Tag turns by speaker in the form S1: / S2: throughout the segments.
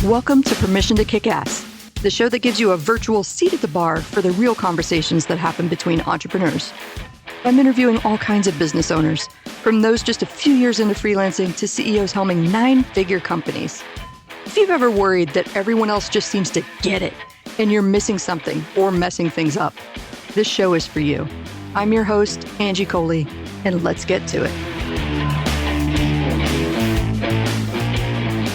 S1: Welcome to Permission to Kick Ass, the show that gives you a virtual seat at the bar for the real conversations that happen between entrepreneurs. I'm interviewing all kinds of business owners, from those just a few years into freelancing to CEOs helming 9-figure companies. If you've ever worried that everyone else just seems to get it and you're missing something or messing things up, this show is for you. I'm your host, Angie Coley, and let's get to it.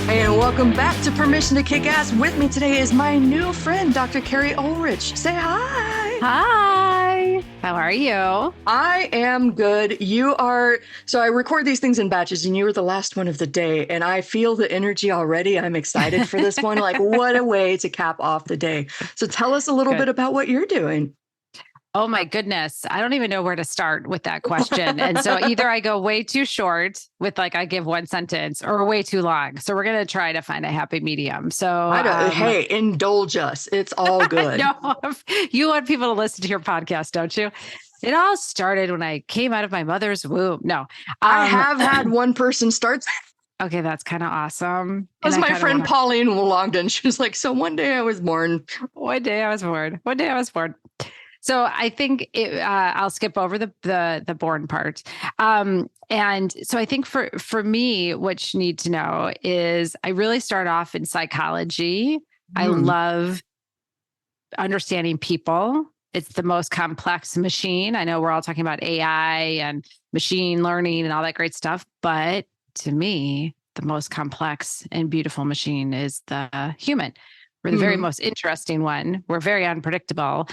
S1: And welcome back to Permission to Kick Ass. With me today is my new friend, Dr. Keri Ohlrich. Say hi.
S2: Hi. How are you?
S1: I am good. You are. So I record these things in batches, and you were the last one of the day. And I feel the energy already. I'm excited for this one. Like, what a way to cap off the day. So tell us a little bit about what you're doing.
S2: Oh my goodness. I don't even know where to start with that question. And so either I go way too short with I give one sentence or way too long. So we're going to try to find a happy medium. So
S1: hey, indulge us. It's all good.
S2: No, you want people to listen to your podcast, don't you? It all started when I came out of my mother's womb. No,
S1: I have had one person start.
S2: Okay, that's kind of awesome.
S1: That's my friend Pauline who logged in. She was like, so one day I was born.
S2: One day I was born. So I think I'll skip over the born part. And so I think for me, what you need to know is I really start off in psychology. I love understanding people. It's the most complex machine. I know we're all talking about AI and machine learning and all that great stuff, but to me, the most complex and beautiful machine is the human. We're the very most interesting one. We're very unpredictable.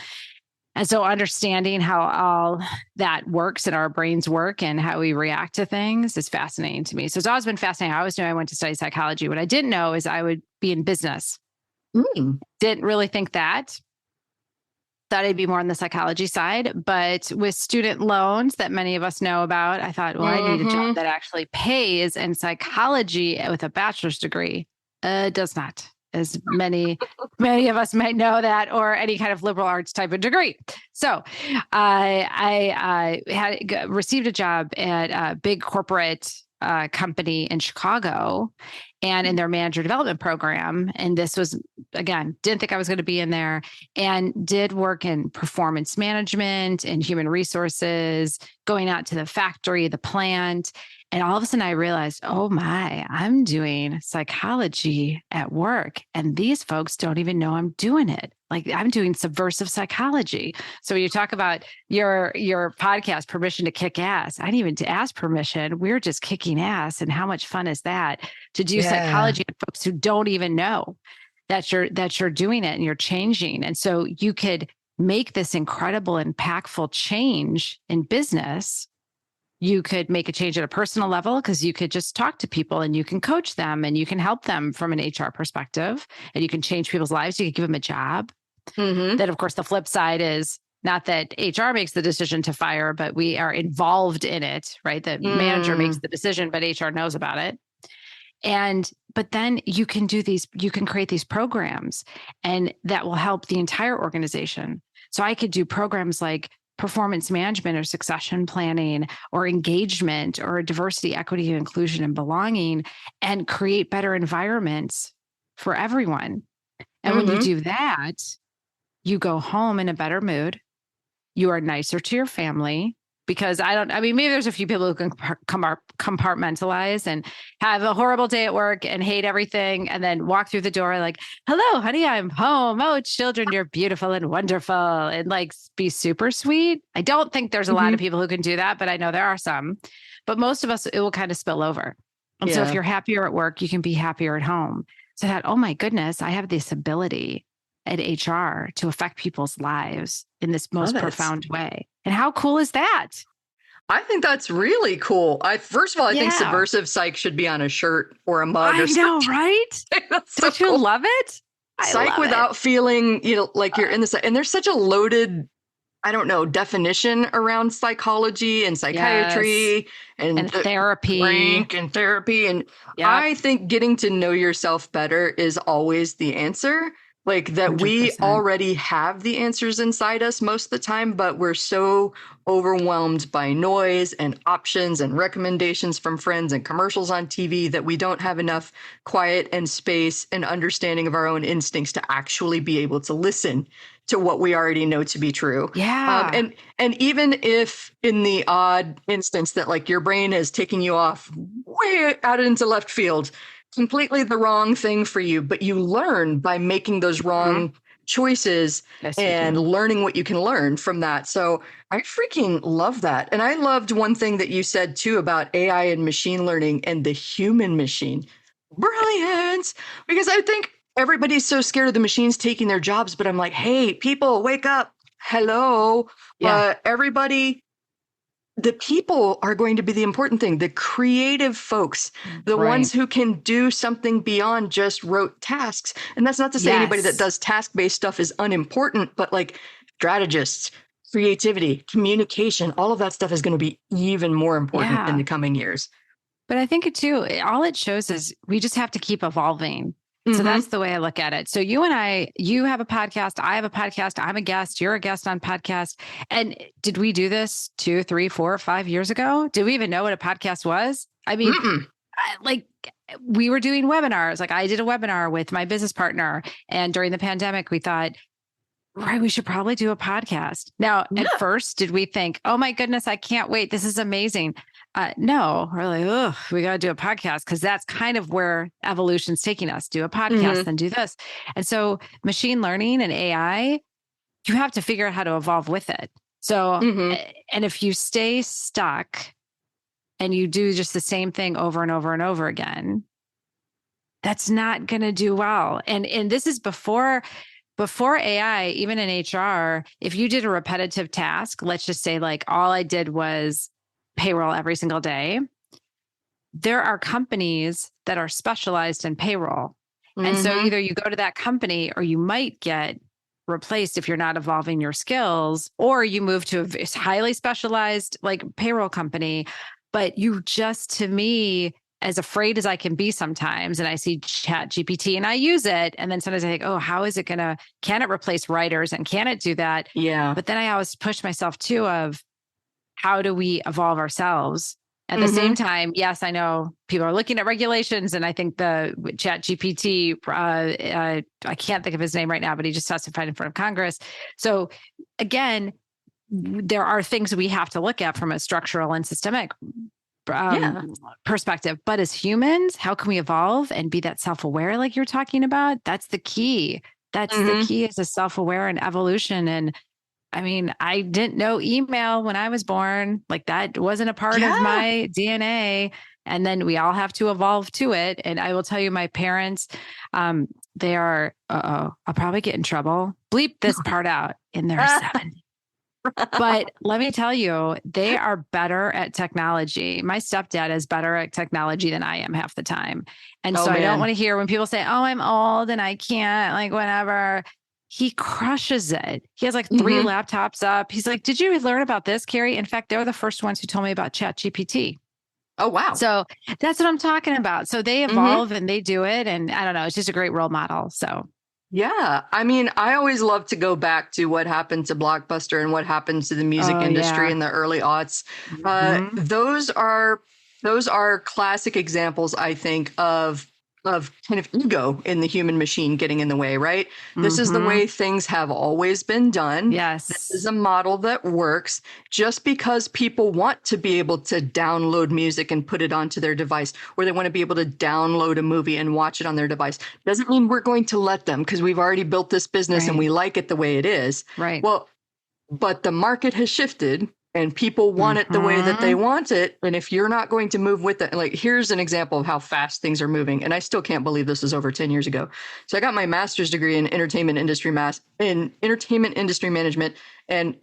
S2: And so understanding how all that works and our brains work and how we react to things is fascinating to me. So it's always been fascinating. I always knew I went to study psychology. What I didn't know is I would be in business. Didn't really think that. Thought I'd be more on the psychology side. But with student loans that many of us know about, I thought, well, I need a job that actually pays. And psychology with a bachelor's degree does not. As many of us might know that, or any kind of liberal arts type of degree. So I had received a job at a big corporate company in Chicago and in their manager development program. And this was, again, didn't think I was going to be in there, and did work in performance management and human resources, going out to the factory, the plant. And all of a sudden I realized, oh my, I'm doing psychology at work. And these folks don't even know I'm doing it. Like, I'm doing subversive psychology. So when you talk about your podcast, Permission to Kick Ass, I didn't even ask permission. We're just kicking ass. And how much fun is that to do psychology with folks who don't even know that you're doing it and you're changing. And so you could make this incredible, impactful change in business. You could make a change at a personal level because you could just talk to people and you can coach them and you can help them from an HR perspective, and you can change people's lives. You could give them a job. Then, of course, the flip side is not that HR makes the decision to fire, but we are involved in it, right? The manager makes the decision, but HR knows about it. But then you can create these programs, and that will help the entire organization. So I could do programs like performance management or succession planning or engagement or diversity, equity, inclusion, and belonging, and create better environments for everyone. And when you do that, you go home in a better mood. You are nicer to your family, because maybe there's a few people who can compartmentalize and have a horrible day at work and hate everything, and then walk through the door like, hello, honey, I'm home. Oh, children, you're beautiful and wonderful, and be super sweet. I don't think there's a lot of people who can do that, but I know there are some. But most of us, it will kind of spill over. And so if you're happier at work, you can be happier at home. So that, oh my goodness, I have this ability at HR to affect people's lives in this most profound way. And how cool is that?
S1: I think that's really cool. First of all, I think subversive psych should be on a shirt or a mug or something.
S2: I know, right? Don't you love it?
S1: Psych without feeling, like you're in this. And there's such a loaded, definition around psychology and psychiatry and
S2: therapy.
S1: And therapy. And I think getting to know yourself better is always the answer. Like that we
S2: 100%.
S1: already have the answers inside us most of the time, but we're so overwhelmed by noise and options and recommendations from friends and commercials on TV that we don't have enough quiet and space and understanding of our own instincts to actually be able to listen to what we already know to be true.
S2: Yeah.
S1: And even if in the odd instance that like your brain is taking you off way out into left field, completely the wrong thing for you, but you learn by making those wrong choices
S2: Yes, you
S1: and
S2: do.
S1: learning what you can learn from that. So I freaking love that. And I loved one thing that you said too about AI and machine learning and the human machine. Brilliant. Because I think everybody's so scared of the machines taking their jobs, but I'm like, hey, people, wake up. Hello.
S2: Yeah.
S1: Everybody, the people are going to be the important thing, the creative folks, the ones
S2: Right.
S1: who can do something beyond just rote tasks. And that's not to say anybody that
S2: Yes.
S1: does task-based stuff is unimportant, but like strategists, creativity, communication, all of that stuff is going to be even more important in
S2: Yeah.
S1: the coming years.
S2: But I think it too, all it shows is we just have to keep evolving. So that's the way I look at it. So you and I, you have a podcast, I have a podcast, I'm a guest, you're a guest on podcast. And did we do this 2, 3, 4, 5 years ago? Did we even know what a podcast was? I mean, like we were doing webinars. Like I did a webinar with my business partner. And during the pandemic, we thought, right, we should probably do a podcast. Now,
S1: Yeah.
S2: at first, did we think, oh my goodness, I can't wait. This is amazing. No, we're like, oh, we got to do a podcast because that's kind of where evolution's taking us. Do a podcast, then do this. And so machine learning and AI, you have to figure out how to evolve with it. So, and if you stay stuck and you do just the same thing over and over and over again, that's not going to do well. And this is before AI, even in HR, if you did a repetitive task, let's just say like all I did was payroll every single day, there are companies that are specialized in payroll. And so either you go to that company or you might get replaced if you're not evolving your skills, or you move to a highly specialized like payroll company. But you just, to me, as afraid as I can be sometimes, and I see Chat GPT and I use it, and then sometimes I think, oh, how is it can it replace writers and can it do that?
S1: Yeah.
S2: But then I always push myself too of how do we evolve ourselves? At the same time, yes, I know people are looking at regulations, and I think the Chat GPT, I can't think of his name right now, but he just testified in front of Congress. So again, there are things we have to look at from a structural and systemic perspective. But as humans, how can we evolve and be that self-aware like you're talking about? That's the key. That's the key, is a self-aware and evolution. And I mean, I didn't know email when I was born. Like that wasn't a part of my DNA. And then we all have to evolve to it. And I will tell you, my parents, they are, I'll probably get in trouble. Bleep this part out, in their 70s. But let me tell you, they are better at technology. My stepdad is better at technology than I am half the time. And so I don't want to hear when people say, oh, I'm old and I can't, like whatever. He crushes it. He has like 3 laptops up. He's like, did you learn about this, Keri? In fact, they're the first ones who told me about Chat GPT.
S1: Oh, wow.
S2: So that's what I'm talking about. So they evolve and they do it. And I don't know, it's just a great role model. So
S1: yeah. I mean, I always love to go back to what happened to Blockbuster and what happened to the music industry in the early aughts. Those are classic examples, I think, of kind of ego in the human machine getting in the way, right? This is the way things have always been done.
S2: Yes.
S1: This is a model that works. Just because people want to be able to download music and put it onto their device, or they want to be able to download a movie and watch it on their device, doesn't mean we're going to let them, because we've already built this business and we like it the way it is.
S2: Right.
S1: Well, but the market has shifted. And people want it the way that they want it. And if you're not going to move with it, like here's an example of how fast things are moving. And I still can't believe this is over 10 years ago. So I got my master's degree in entertainment industry management. And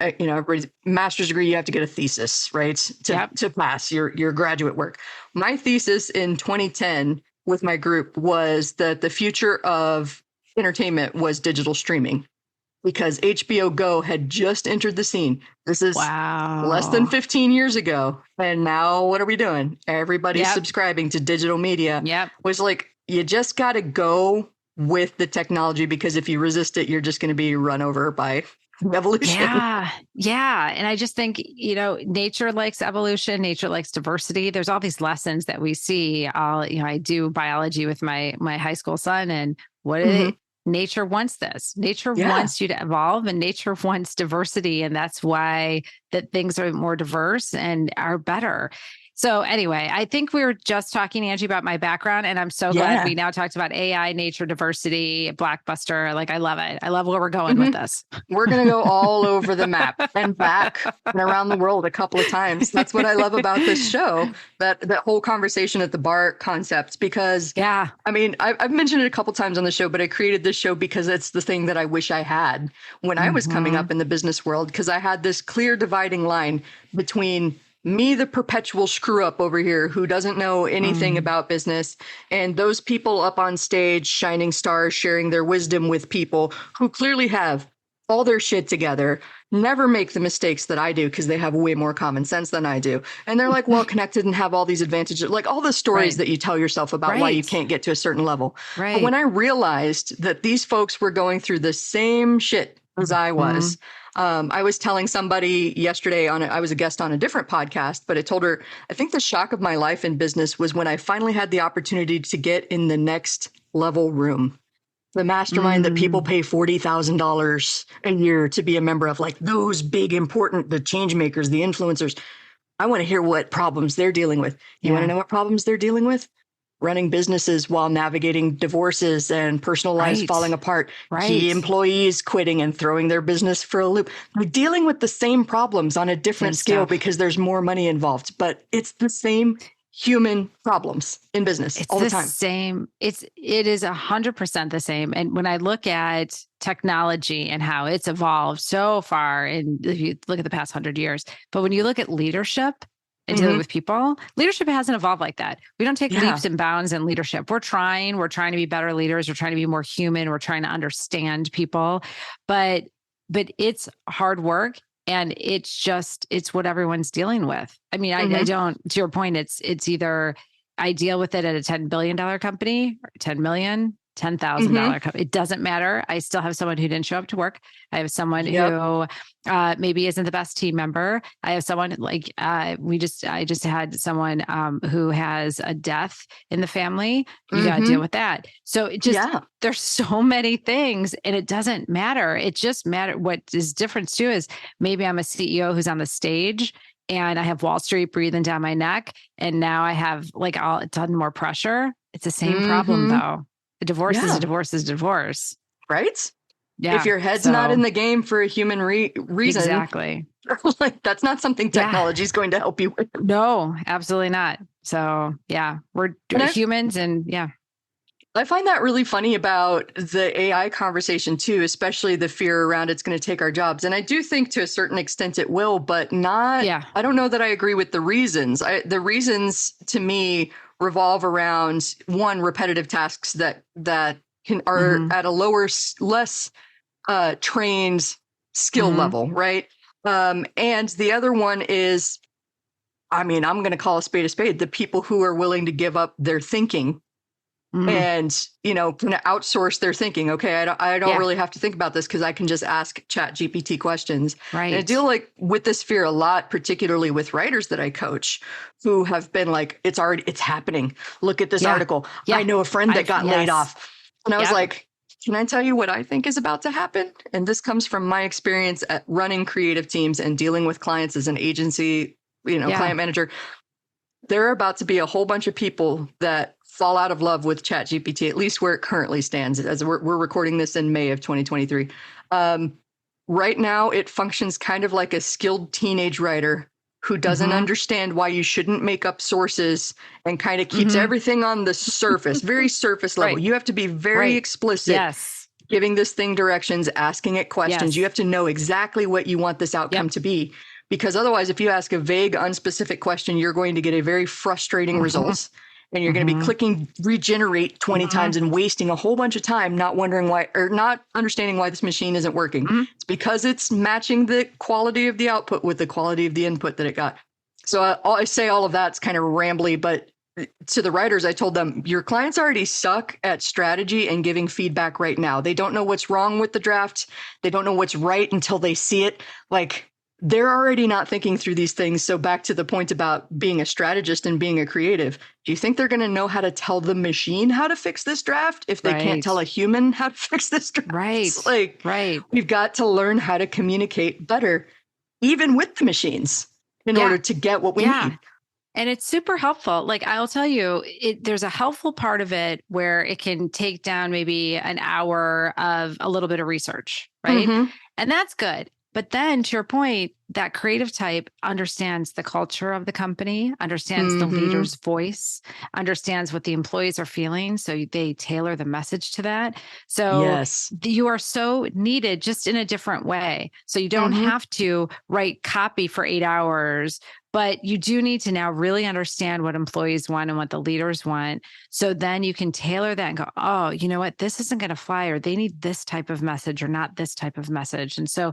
S1: master's degree, you have to get a thesis, right? To pass your graduate work. My thesis in 2010 with my group was that the future of entertainment was digital streaming. Because HBO Go had just entered the scene. This is less than 15 years ago. And now what are we doing? Everybody's subscribing to digital media. Was like, you just got to go with the technology, because if you resist it, you're just going to be run over by evolution.
S2: Yeah. Yeah. And I just think, nature likes evolution, nature likes diversity. There's all these lessons that we see. I do biology with my high school son, and nature wants this. Nature wants you to evolve, and nature wants diversity. And that's why that things are more diverse and are better. So anyway, I think we were just talking, Angie, about my background, and I'm so glad we now talked about AI, nature, diversity, blockbuster. Like, I love it. I love where we're going with this.
S1: We're going to go all over the map and back and around the world a couple of times. That's what I love about this show, that whole conversation at the bar concept, because I mean, I've mentioned it a couple of times on the show, but I created this show because it's the thing that I wish I had when I was coming up in the business world, because I had this clear dividing line between me, the perpetual screw up over here who doesn't know anything about business, and those people up on stage, shining stars, sharing their wisdom with people who clearly have all their shit together, never make the mistakes that I do because they have way more common sense than I do. And they're like well connected and have all these advantages, like all the stories that you tell yourself about why you can't get to a certain level. But when I realized that these folks were going through the same shit as I was, I was telling somebody yesterday I was a guest on a different podcast, but I told her, I think the shock of my life in business was when I finally had the opportunity to get in the next level room, the mastermind that people pay $40,000 a year to be a member of, like those big, important, the change makers, the influencers. I want to hear what problems they're dealing with. You want to know what problems they're dealing with? Running businesses while navigating divorces and personal lives falling apart, key employees quitting and throwing their business for a loop. They're dealing with the same problems on a different scale because there's more money involved, but it's the same human problems in business all the time.
S2: It is 100% the same. And when I look at technology and how it's evolved so far, and if you look at the past 100 years, but when you look at leadership, and dealing with people, leadership hasn't evolved like that. We don't take leaps and bounds in leadership. We're trying to be better leaders. We're trying to be more human. We're trying to understand people, but it's hard work, and it's what everyone's dealing with. I mean, I don't, to your point, it's either I deal with it at a $10 billion company or 10 million, $10,000 company. It doesn't matter. I still have someone who didn't show up to work. I have someone who maybe isn't the best team member. I have someone like I just had someone who has a death in the family. You got to deal with that. So it just there's so many things, and it doesn't matter. It just matter. What is different too is maybe I'm a CEO who's on the stage, and I have Wall Street breathing down my neck, and now I have like a ton more pressure. It's the same problem though. A divorce is a divorce is a divorce.
S1: Right?
S2: Yeah.
S1: If your head's not in the game for a human reason.
S2: Exactly.
S1: Like, that's not something technology is going to help you with.
S2: No, absolutely not. So we're humans, and
S1: I find that really funny about the AI conversation too, especially the fear around it's going to take our jobs. And I do think to a certain extent it will, but not, I don't know that I agree with the reasons. The reasons to me revolve around one, repetitive tasks that are at a lower, less trained skill level, right? And the other one is, I mean, I'm going to call a spade, the people who are willing to give up their thinking and, kind of outsource their thinking. Okay, I don't really have to think about this because I can just ask Chat GPT questions.
S2: Right.
S1: And I deal with this fear a lot, particularly with writers that I coach who have been like, it's happening. Look at this article. I know a friend that got laid off. And I was like, can I tell you what I think is about to happen? And this comes from my experience at running creative teams and dealing with clients as an agency, client manager. There are about to be a whole bunch of people that fall out of love with ChatGPT, at least where it currently stands, as we're recording this in May of 2023. Right now, it functions kind of like a skilled teenage writer who doesn't understand why you shouldn't make up sources and kind of keeps everything on the surface, very surface level. You have to be very explicit, giving this thing directions, asking it questions. You have to know exactly what you want this outcome to be. Because otherwise, if you ask a vague, unspecific question, you're going to get a very frustrating results. And you're going to be clicking regenerate 20 times and wasting a whole bunch of time, not wondering why, or not understanding why this machine isn't working. It's because it's matching the quality of the output with the quality of the input that it got. So I say all of that's kind of rambly, but to the writers, I told them, your clients already suck at strategy and giving feedback right now. They don't know what's wrong with the draft. They don't know what's right until they see it. Like, they're already not thinking through these things. So back to the point about being a strategist and being a creative, do you think they're going to know how to tell the machine how to fix this draft if they can't tell a human how to fix this draft?
S2: Right.
S1: Like, we've got to learn how to communicate better, even with the machines, in order to get what we need.
S2: And it's super helpful. Like, I'll tell you, there's a helpful part of it where it can take down maybe an hour of a little bit of research, right? And that's good. But then, to your point, that creative type understands the culture of the company, understands the leader's voice, understands what the employees are feeling. So they tailor the message to that. So you are so needed, just in a different way. So you don't have to write copy for 8 hours, but you do need to now really understand what employees want and what the leaders want. So then you can tailor that and go, oh, you know what? This isn't going to fly, or they need this type of message or not this type of message. And so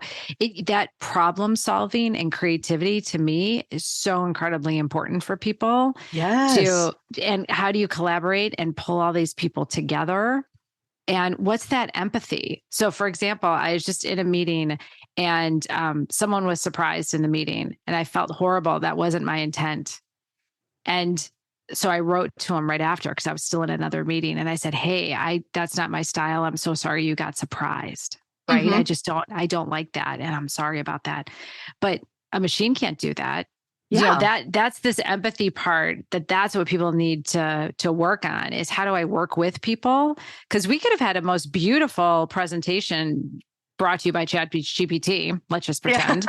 S2: that problem solving and creativity, to me, is so incredibly important for people. And how do you collaborate and pull all these people together? And what's that empathy? So, for example, I was just in a meeting and someone was surprised in the meeting and I felt horrible. That wasn't my intent. And so I wrote to him right after, because I was still in another meeting, and I said, hey, that's not my style. I'm so sorry you got surprised. Right. I don't like that. And I'm sorry about that. But a machine can't do that. You know, that's this empathy part, that's what people need to work on, is how do I work with people? Because we could have had a most beautiful presentation brought to you by ChatGPT. Let's just pretend.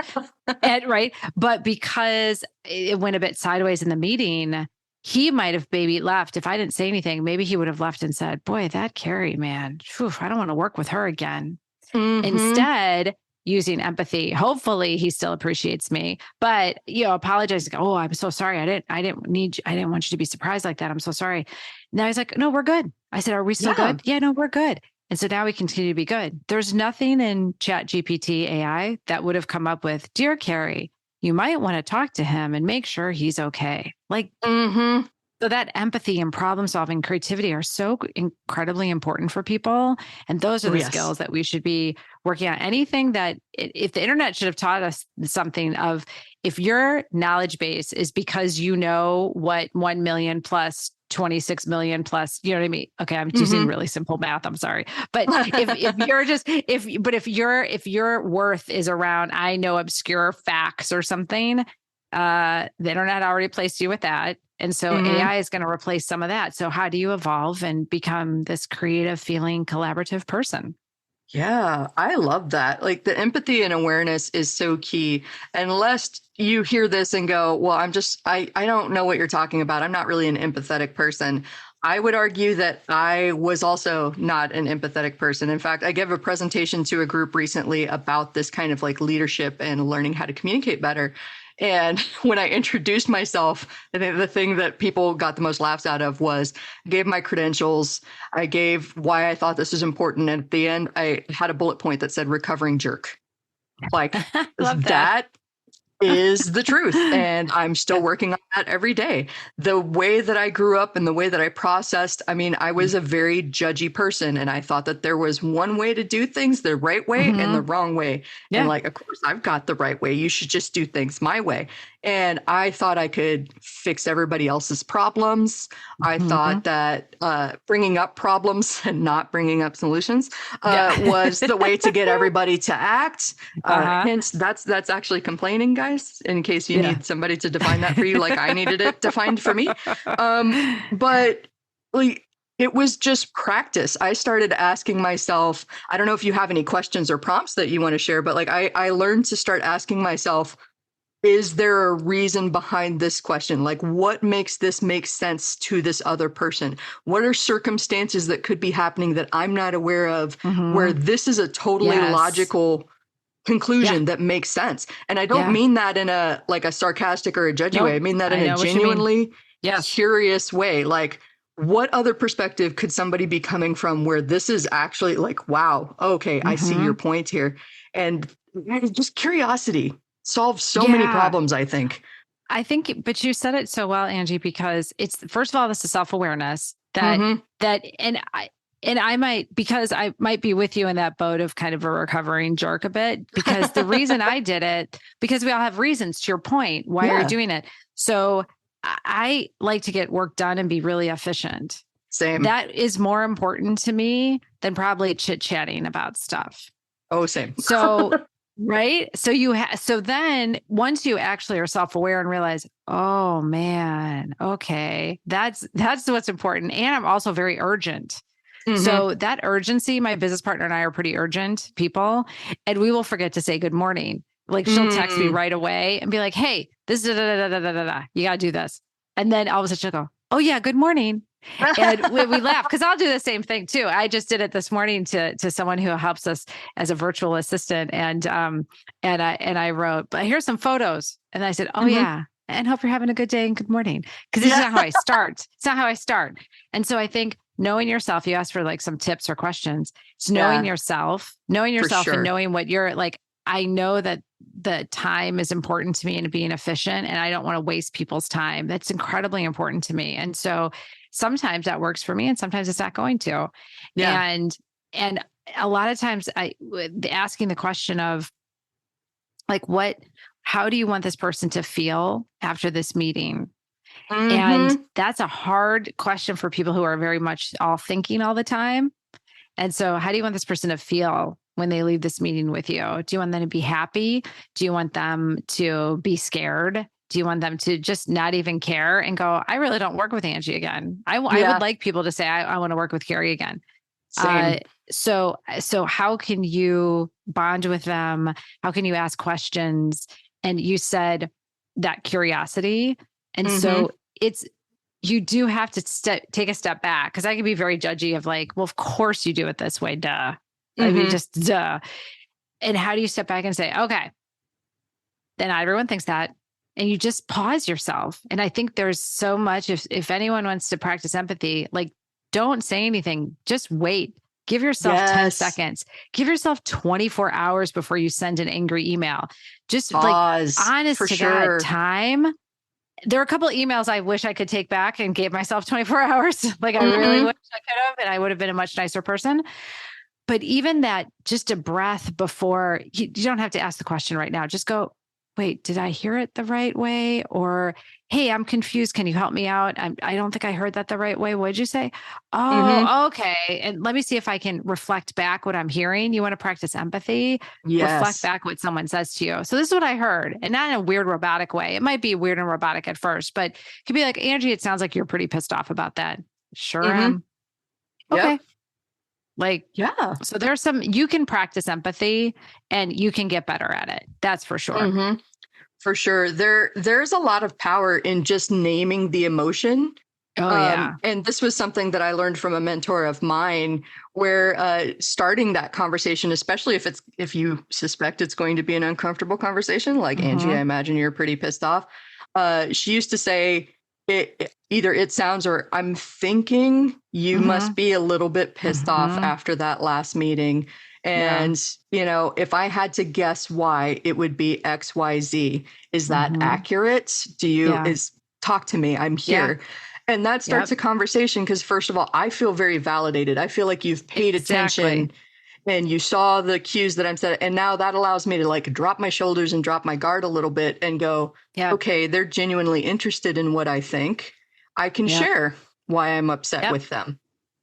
S2: Right. But because it went a bit sideways in the meeting, he might have maybe left. If I didn't say anything, maybe he would have left and said, boy, that Keri, man, I don't want to work with her again. Instead, using empathy, hopefully he still appreciates me, but, apologize. Oh, I'm so sorry. I didn't want you to be surprised like that. I'm so sorry. Now he's like, no, we're good. I said, are we still good? Yeah, no, we're good. And so now we continue to be good. There's nothing in ChatGPT AI that would have come up with, dear Keri, you might want to talk to him and make sure he's okay. Like, so that empathy and problem solving, creativity are so incredibly important for people. And those are the skills that we should be working on. Anything that, if the internet should have taught us something of, if your knowledge base is because you know what 1 million plus 26 million plus, you know what I mean? Okay. I'm using really simple math. I'm sorry. But if your worth is around, I know obscure facts or something, the internet already placed you with that. And so AI is going to replace some of that. So how do you evolve and become this creative, feeling, collaborative person?
S1: Yeah, I love that. Like, the empathy and awareness is so key. Unless you hear this and go, well, I don't know what you're talking about. I'm not really an empathetic person. I would argue that I was also not an empathetic person. In fact, I gave a presentation to a group recently about this kind of like leadership and learning how to communicate better. And when I introduced myself, I think the thing that people got the most laughs out of was I gave my credentials. I gave why I thought this was important. And at the end, I had a bullet point that said recovering jerk. Like, that is the truth. And I'm still working on that every day. The way that I grew up and the way that I processed, I mean, I was a very judgy person, and I thought that there was one way to do things, the right way and the wrong way. Yeah. And like, of course, I've got the right way. You should just do things my way. And I thought I could fix everybody else's problems. I thought that bringing up problems and not bringing up solutions was the way to get everybody to act. Hence, that's actually complaining, guys, in case you need somebody to define that for you, like I needed it defined for me. But like, it was just practice. I started asking myself, I don't know if you have any questions or prompts that you want to share, but like I learned to start asking myself, is there a reason behind this question? Like, what makes this make sense to this other person? What are circumstances that could be happening that I'm not aware of, where this is a totally logical conclusion that makes sense? And I don't mean that in a sarcastic or a judgy way. I mean that in a genuinely curious way. Like, what other perspective could somebody be coming from where this is actually like, wow, okay, I see your point here. And just curiosity solves so many problems, I think.
S2: I think, but you said it so well, Angie, because it's, first of all, this is self-awareness that, and I might, because I might be with you in that boat of kind of a recovering jerk a bit, because the reason I did it, because we all have reasons, to your point, why are you doing it? So I like to get work done and be really efficient.
S1: Same.
S2: That is more important to me than probably chit-chatting about stuff.
S1: Oh, same.
S2: So, right. So so then once you actually are self-aware and realize, oh man, okay, that's what's important. And I'm also very urgent. So that urgency, my business partner and I are pretty urgent people, and we will forget to say good morning. Like she'll text me right away and be like, hey, this is you got to do this. And then all of a sudden she'll go, oh yeah, good morning. And we laugh because I'll do the same thing too. I just did it this morning to someone who helps us as a virtual assistant. And I wrote, but here's some photos. And I said, oh yeah. And hope you're having a good day and good morning. Because this is not how I start. It's not how I start. And so I think knowing yourself, you asked for like some tips or questions. It's knowing yourself and knowing what you're like. I know that the time is important to me and being efficient, and I don't want to waste people's time. That's incredibly important to me. And so sometimes that works for me and sometimes it's not going to. Yeah. And a lot of times asking the question of like, how do you want this person to feel after this meeting? And that's a hard question for people who are very much all thinking all the time. And so how do you want this person to feel when they leave this meeting with you? Do you want them to be happy? Do you want them to be scared? Do you want them to just not even care and go, I really don't work with Angie again. I would like people to say, I want to work with Keri again. So how can you bond with them? How can you ask questions? And you said that curiosity. And so you do have to take a step back, because I can be very judgy of like, well, of course you do it this way. Duh. I mean, just duh. And how do you step back and say, okay, then everyone thinks that, and you just pause yourself. And I think there's so much, if anyone wants to practice empathy, like don't say anything, just wait. Give yourself 10 seconds, give yourself 24 hours before you send an angry email. Just pause, like honest to God time. There are a couple of emails I wish I could take back and gave myself 24 hours. Like I really wish I could have, and I would have been a much nicer person. But even that, just a breath before, you don't have to ask the question right now. Just go, wait, did I hear it the right way? Or, hey, I'm confused. Can you help me out? I don't think I heard that the right way. What did you say? Oh, okay. And let me see if I can reflect back what I'm hearing. You want to practice empathy? Reflect back what someone says to you. So this is what I heard, and not in a weird robotic way. It might be weird and robotic at first, but it could be like, Angie, it sounds like you're pretty pissed off about that. Sure am. Okay. So there's you can practice empathy and you can get better at it. That's for sure.
S1: For sure. There's a lot of power in just naming the emotion. And this was something that I learned from a mentor of mine, where starting that conversation, especially if you suspect it's going to be an uncomfortable conversation, like Angie, I imagine you're pretty pissed off. She used to say, either it sounds or I'm thinking you must be a little bit pissed off after that last meeting. And, if I had to guess why, it would be XYZ. Is that accurate? Talk to me. I'm here. And that starts a conversation, because first of all, I feel very validated. I feel like you've paid attention and you saw the cues that I'm setting. And now that allows me to like drop my shoulders and drop my guard a little bit and go, okay, they're genuinely interested in what I think. I can share why I'm upset with them.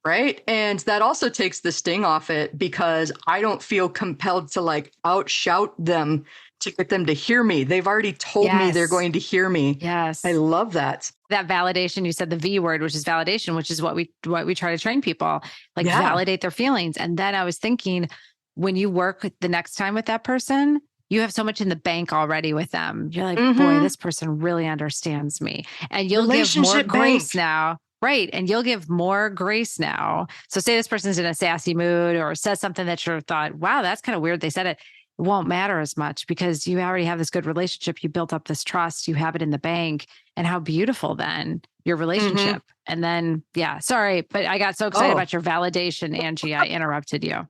S1: Right. And that also takes the sting off it, because I don't feel compelled to like outshout them to get them to hear me. They've already told me they're going to hear me. Yes. I love that.
S2: That validation, you said the V word, which is validation, which is what we try to train people, like validate their feelings. And then I was thinking, when you work the next time with that person, you have so much in the bank already with them. You're like, boy, this person really understands me. And you'll give more grace now. Right. And you'll give more grace now. So say this person's in a sassy mood or says something that you thought, wow, that's kind of weird. They said it. It won't matter as much, because you already have this good relationship. You built up this trust. You have it in the bank. And how beautiful then your relationship. And then, sorry, but I got so excited about your validation, Angie. I interrupted you.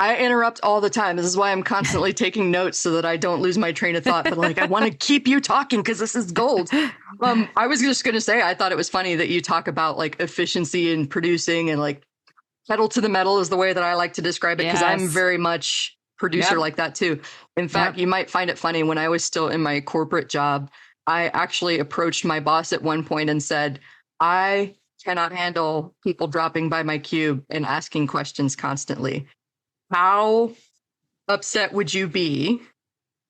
S1: I interrupt all the time. This is why I'm constantly taking notes so that I don't lose my train of thought. But like, I want to keep you talking because this is gold. I was just going to say, I thought it was funny that you talk about like efficiency in producing and like pedal to the metal is the way that I like to describe it. Because I'm very much producer like that too. In fact, you might find it funny when I was still in my corporate job, I actually approached my boss at one point and said, I cannot handle people dropping by my cube and asking questions constantly. How upset would you be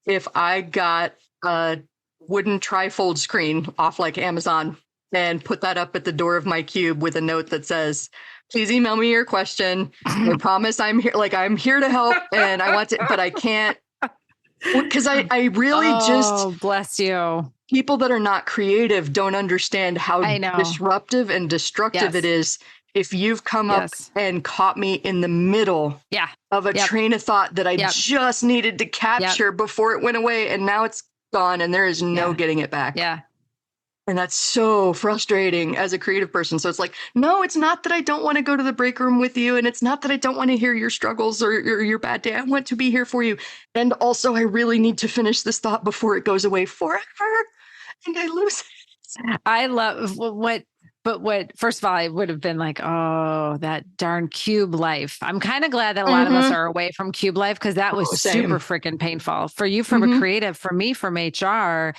S1: if I got a wooden trifold screen off like Amazon and put that up at the door of my cube with a note that says, please email me your question. I promise I'm here. Like, I'm here to help and I want to, but I can't, because I really just
S2: bless you.
S1: People that are not creative don't understand how disruptive and destructive it is if you've come up and caught me in the middle of a train of thought that I just needed to capture before it went away, and now it's gone and there is no getting it back.
S2: Yeah.
S1: And that's so frustrating as a creative person. So it's like, no, it's not that I don't want to go to the break room with you. And it's not that I don't want to hear your struggles or your bad day. I want to be here for you. And also, I really need to finish this thought before it goes away forever. And I lose it.
S2: I love what first of all, I would have been like, oh, that darn cube life. I'm kind of glad that a lot of us are away from cube life because that was super freaking painful for you from a creative, for me from HR.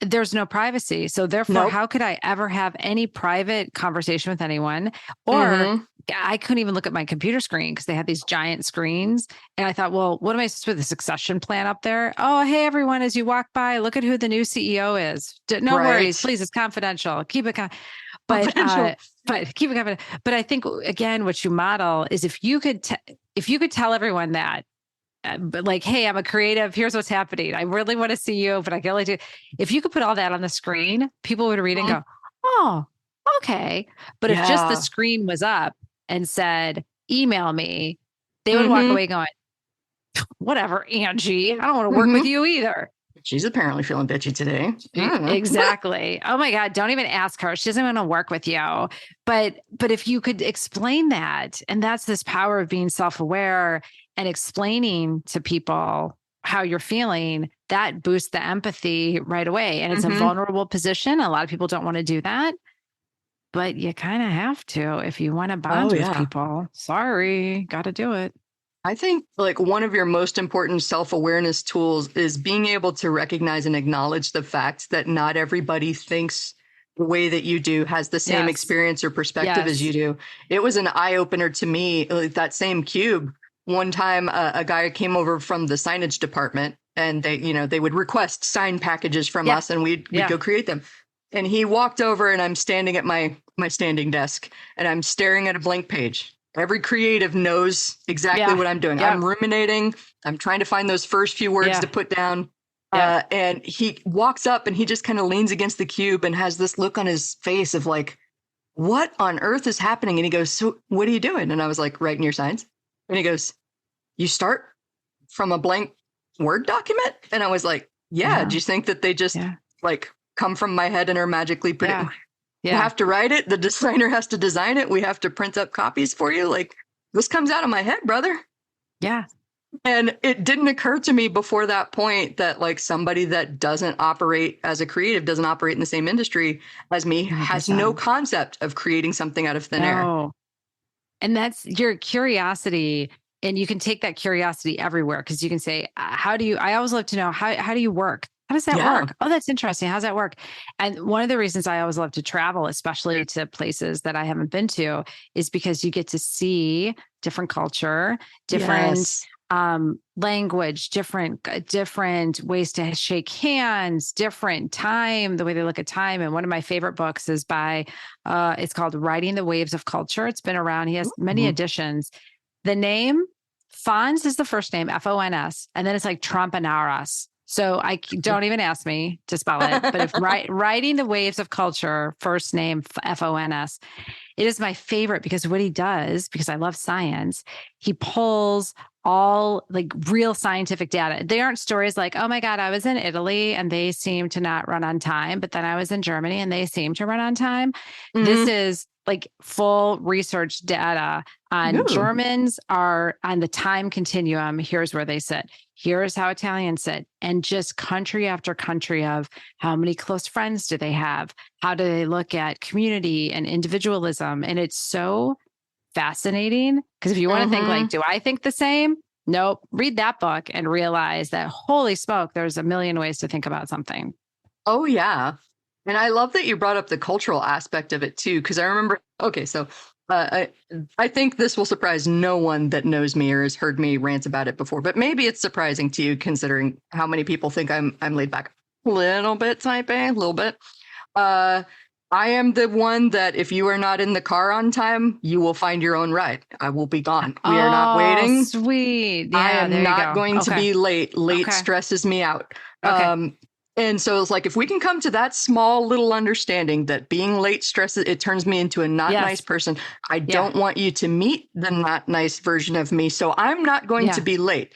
S2: There's no privacy. So therefore, how could I ever have any private conversation with anyone? Or I couldn't even look at my computer screen because they had these giant screens. And I thought, well, what am I supposed to do with the succession plan up there? Oh, hey, everyone, as you walk by, look at who the new CEO is. No worries. Please, it's confidential. Keep it but keep it confidential. But I think, again, what you model is if you could tell everyone that, but like, hey, I'm a creative. Here's what's happening. I really want to see you, but I can only do. If you could put all that on the screen, people would read and go, oh, okay. But if just the screen was up and said, email me, they would walk away going, whatever, Angie, I don't want to work with you either.
S1: She's apparently feeling bitchy today.
S2: Exactly. Oh my God. Don't even ask her. She doesn't want to work with you. But if you could explain that, and that's this power of being self-aware and explaining to people how you're feeling, that boosts the empathy right away. And it's a vulnerable position. A lot of people don't want to do that, but you kind of have to if you want to bond with people. Sorry, got to do it.
S1: I think like one of your most important self-awareness tools is being able to recognize and acknowledge the fact that not everybody thinks the way that you do, has the same experience or perspective as you do. It was an eye-opener to me, like that same cube. One time a guy came over from the signage department and they would request sign packages from us and we'd go create them. And he walked over and I'm standing at my standing desk and I'm staring at a blank page. Every creative knows exactly what I'm doing. I'm ruminating. I'm trying to find those first few words to put down. And he walks up and he just kind of leans against the cube and has this look on his face of like, what on earth is happening? And he goes, so what are you doing? And I was like, writing your signs. And he goes, you start from a blank Word document? And I was like, do you think that they just like come from my head and are magically produced? You have to write it. The designer has to design it. We have to print up copies for you. Like, this comes out of my head, brother.
S2: Yeah.
S1: And it didn't occur to me before that point that like somebody that doesn't operate as a creative, doesn't operate in the same industry as me, 100%. Has no concept of creating something out of thin air.
S2: And that's your curiosity. And you can take that curiosity everywhere because you can say, I always love to know, how do you work? How does that work? Oh, that's interesting. How's that work? And one of the reasons I always love to travel, especially to places that I haven't been to, is because you get to see different culture, different language, different ways to shake hands, different time, the way they look at time. And one of my favorite books is by, it's called Riding the Waves of Culture. It's been around. He has many editions. The name, Fons is the first name, Fons. And then it's like Trompanaras. So I don't even ask me to spell it, but if Riding the Waves of Culture, first name Fons, it is my favorite because what he does, because I love science, he pulls all like real scientific data. They aren't stories like, oh my God, I was in Italy and they seem to not run on time, but then I was in Germany and they seem to run on time. This is like full research data on
S1: Ooh.
S2: Germans are on the time continuum. Here's where they sit. Here's how Italians sit. And just country after country of how many close friends do they have? How do they look at community and individualism? And it's so fascinating because if you want to think like, do I think the same? Nope. Read that book and realize that, holy smoke, there's a million ways to think about something.
S1: Oh, yeah. And I love that you brought up the cultural aspect of it too, because I remember, okay, so I think this will surprise no one that knows me or has heard me rant about it before, but maybe it's surprising to you considering how many people think I'm laid back. A little bit type A, a little bit. I am the one that if you are not in the car on time, you will find your own ride. I will be gone. We are not waiting.
S2: Sweet. Yeah,
S1: I am not going to be late. Late stresses me out.
S2: Okay.
S1: And so it's like, if we can come to that small little understanding that being late stresses, it turns me into a not nice person. I don't want you to meet the not nice version of me. So I'm not going to be late.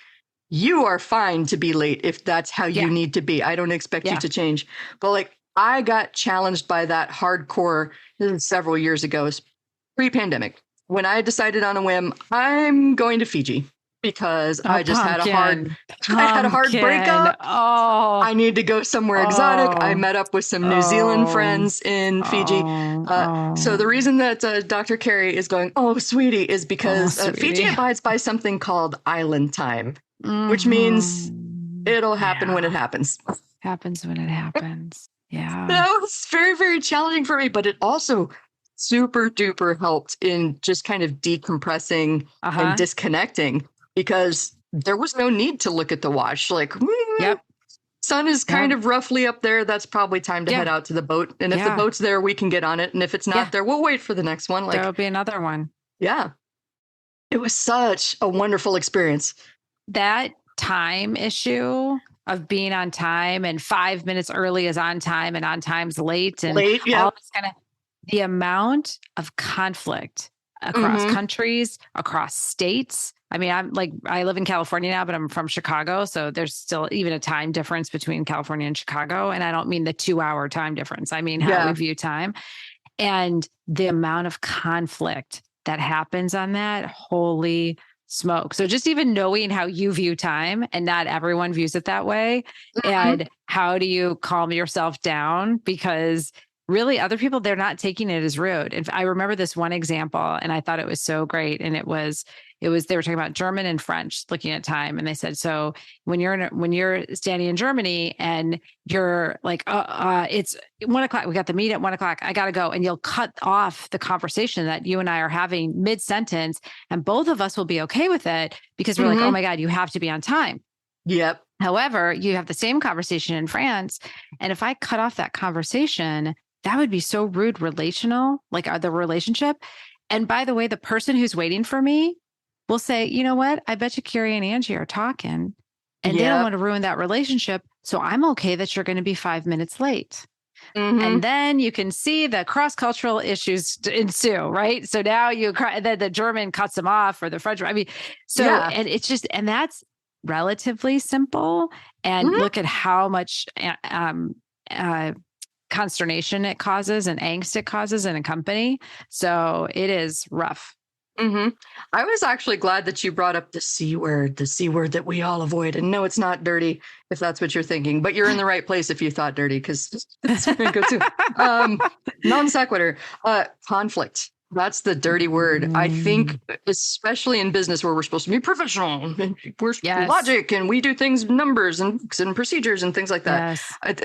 S1: You are fine to be late if that's how you need to be. I don't expect you to change. But like, I got challenged by that hardcore several years ago, pre-pandemic, when I decided on a whim, I'm going to Fiji. Because I just had a hard breakup.
S2: Oh,
S1: I need to go somewhere exotic. I met up with some New Zealand friends in Fiji. So the reason that Dr. Keri is going, oh, sweetie, is because Fiji abides by something called island time, which means it'll happen when it happens.
S2: Happens when it happens. Yeah.
S1: That was very, very challenging for me, but it also super duper helped in just kind of decompressing and disconnecting. Because there was no need to look at the watch. Like, sun is kind of roughly up there. That's probably time to head out to the boat. And if the boat's there, we can get on it. And if it's not there, we'll wait for the next one. Like,
S2: there'll be another one.
S1: Yeah. It was such a wonderful experience.
S2: That time issue of being on time and 5 minutes early is on time and on time's late. And all this kind of, the amount of conflict across countries, across states. I mean, I live in California now, but I'm from Chicago. So there's still even a time difference between California and Chicago. And I don't mean the 2-hour time difference. I mean, how we view time and the amount of conflict that happens on that. Holy smoke. So just even knowing how you view time and not everyone views it that way. And how do you calm yourself down? Because really, other people, they're not taking it as rude. And I remember this one example, and I thought it was so great. And it was they were talking about German and French, looking at time, and they said, so when you're standing in Germany and you're like, it's 1:00, we got the meet at 1:00, I gotta go, and you'll cut off the conversation that you and I are having mid sentence, and both of us will be okay with it because we're like, oh my God, you have to be on time.
S1: Yep.
S2: However, you have the same conversation in France, and if I cut off that conversation, that would be so rude relational, like the relationship. And by the way, the person who's waiting for me will say, you know what? I bet you Keri and Angie are talking and they don't want to ruin that relationship. So I'm okay that you're going to be 5 minutes late. And then you can see the cross-cultural issues ensue, right? So now the German cuts him off or the French. I mean, and it's just, and that's relatively simple. And look at how much, consternation it causes and angst it causes in a company. So it is rough.
S1: I was actually glad that you brought up the C word that we all avoid. And no, it's not dirty if that's what you're thinking, but you're in the right place if you thought dirty, because that's very good too. Non sequitur, conflict. That's the dirty word. I think, especially in business where we're supposed to be professional and we're logic and we do things, numbers and procedures and things like that.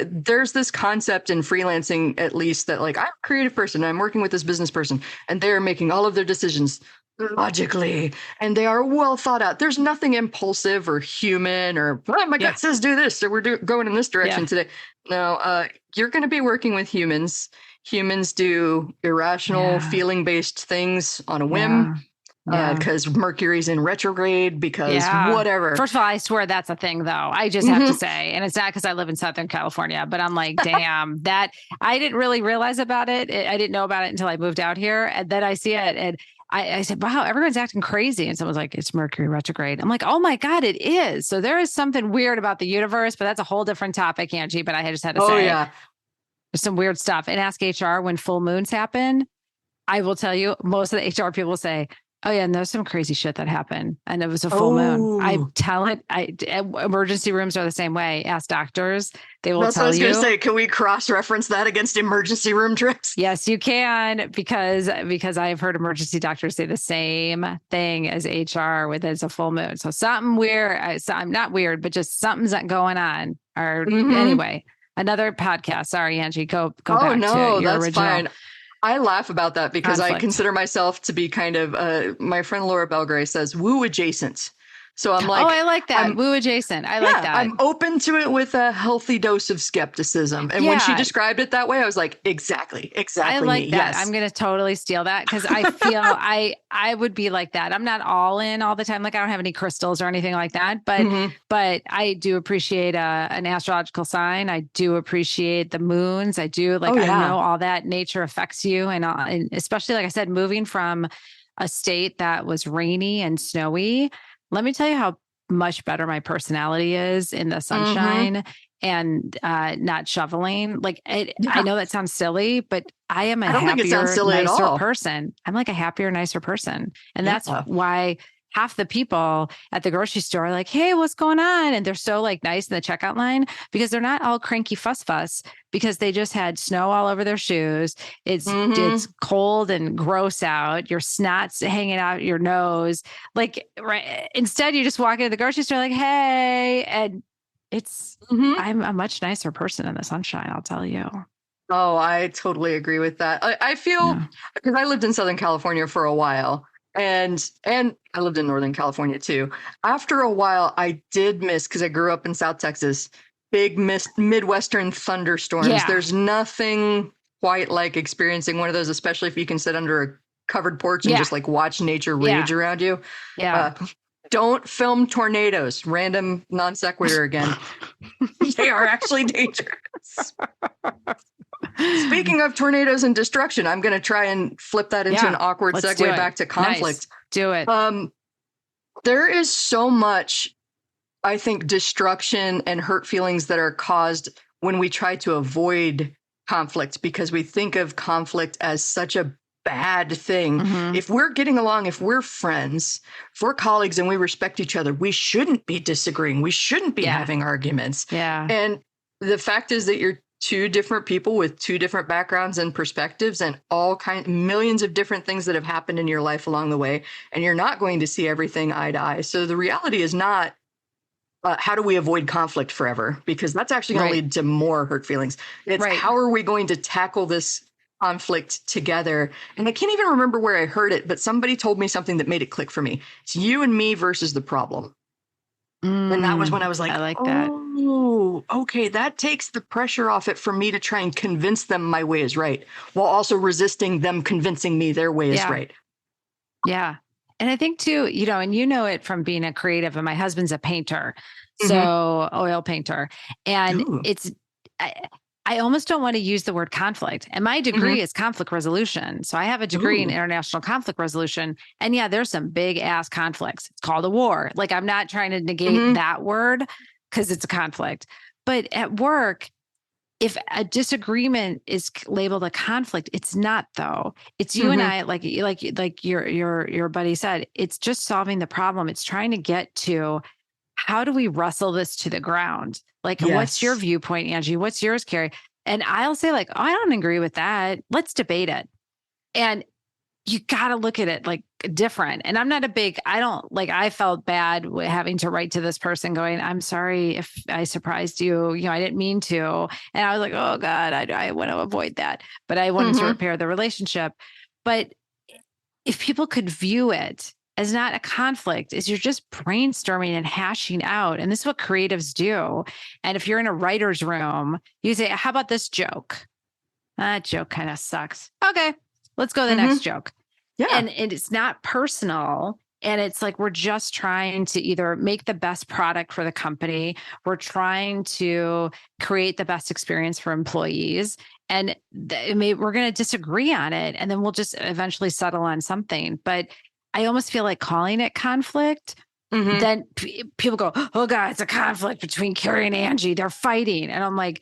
S1: There's this concept in freelancing, at least, that like, I'm a creative person, I'm working with this business person, and they're making all of their decisions logically and they are well thought out. There's nothing impulsive or human or, oh, my gut says do this, or we're going in this direction today. No, you're going to be working with humans. Humans do irrational, feeling-based things on a whim because Mercury's in retrograde, because whatever.
S2: First of all, I swear that's a thing, though. I just have to say, and it's not because I live in Southern California, but I'm like, damn, that I didn't really realize about it. I didn't know about it until I moved out here. And then I see it and I said, wow, everyone's acting crazy. And someone's like, it's Mercury retrograde. I'm like, oh my God, it is. So there is something weird about the universe, but that's a whole different topic, Angie. But I just had to say, there's some weird stuff. And ask HR when full moons happen. I will tell you, most of the HR people say, oh yeah, and there's some crazy shit that happened. And it was a full moon. I
S1: Oh,
S2: tell it, emergency rooms are the same way. Ask doctors. They will
S1: that's what I
S2: tell
S1: was going
S2: you.
S1: to say. Can we cross-reference that against emergency room trips?
S2: Yes, you can, because I've heard emergency doctors say the same thing as HR with it's a full moon. So something weird, I'm not weird, but just something's going on. Or anyway, another podcast. Sorry, Angie, go back to your
S1: that's
S2: original.
S1: fine. I laugh about that because I
S2: Conflict.
S1: consider myself to be kind of, my friend Laura Belgray says, woo adjacent. So I'm like,
S2: oh, I like that. Woo adjacent. I like that.
S1: I'm open to it with a healthy dose of skepticism. And when she described it that way, I was like, exactly.
S2: I like
S1: me.
S2: that.
S1: Yes.
S2: I'm going to totally steal that because I feel I would be like that. I'm not all in all the time. Like I don't have any crystals or anything like that, but I do appreciate an astrological sign. I do appreciate the moons. I do I know all that nature affects you. And especially, like I said, moving from a state that was rainy and snowy, let me tell you how much better my personality is in the sunshine and not shoveling. I know that sounds silly, but I am a happier, nicer person. I'm like a happier, nicer person. And that's why half the people at the grocery store are like, hey, what's going on? And they're so nice in the checkout line because they're not all cranky fuss because they just had snow all over their shoes. It's cold and gross out. Your snot's hanging out your nose. Instead, you just walk into the grocery store like, hey, and I'm a much nicer person in the sunshine, I'll tell you.
S1: Oh, I totally agree with that. I feel because I lived in Southern California for a while. And I lived in Northern California too. After a while, I did miss, because I grew up in South Texas, big Midwestern thunderstorms. Yeah. There's nothing quite like experiencing one of those, especially if you can sit under a covered porch and just watch nature rage around you. Yeah. Don't film tornadoes. Random non sequitur again. They are actually dangerous. Speaking of tornadoes and destruction, I'm going to try and flip that into an awkward segue back to conflict.
S2: Nice. Do it.
S1: There is so much, I think, destruction and hurt feelings that are caused when we try to avoid conflict because we think of conflict as such a bad thing. If we're getting along, if we're friends, if we're colleagues and we respect each other, we shouldn't be disagreeing. We shouldn't be having arguments. Yeah. And the fact is that you're two different people with two different backgrounds and perspectives and millions of different things that have happened in your life along the way. And you're not going to see everything eye to eye. So the reality is not how do we avoid conflict forever? Because that's actually going to lead to more hurt feelings. It's how are we going to tackle this conflict together? And I can't even remember where I heard it, but somebody told me something that made it click for me. It's you and me versus the problem. And that was when I was like,
S2: I like that.
S1: Oh, okay. That takes the pressure off it for me to try and convince them my way is right, while also resisting them convincing me their way is right.
S2: Yeah. And I think too, and you know it from being a creative, and my husband's a painter, so oil painter. And I almost don't want to use the word conflict. And my degree is conflict resolution. So I have a degree in international conflict resolution. And there's some big ass conflicts. It's called a war. I'm not trying to negate that word because it's a conflict. But at work, if a disagreement is labeled a conflict, it's not though. It's you and I, like your buddy said, it's just solving the problem. It's trying to get to how do we wrestle this to the ground? What's your viewpoint, Angie? What's yours, Keri? And I'll say oh, I don't agree with that. Let's debate it. And you got to look at it different. And I'm not I felt bad having to write to this person going, I'm sorry if I surprised you. I didn't mean to. And I was like, oh God, I want to avoid that. But I wanted to repair the relationship. But if people could view it as not a conflict, is you're just brainstorming and hashing out. And this is what creatives do. And if you're in a writer's room, you say, how about this joke? That joke kind of sucks. Okay, let's go to the next joke. Yeah. And it's not personal. And it's we're just trying to either make the best product for the company. We're trying to create the best experience for employees. And we're going to disagree on it. And then we'll just eventually settle on something. But I almost feel like calling it conflict. Then people go, oh God, it's a conflict between Keri and Angie. They're fighting. And I'm like,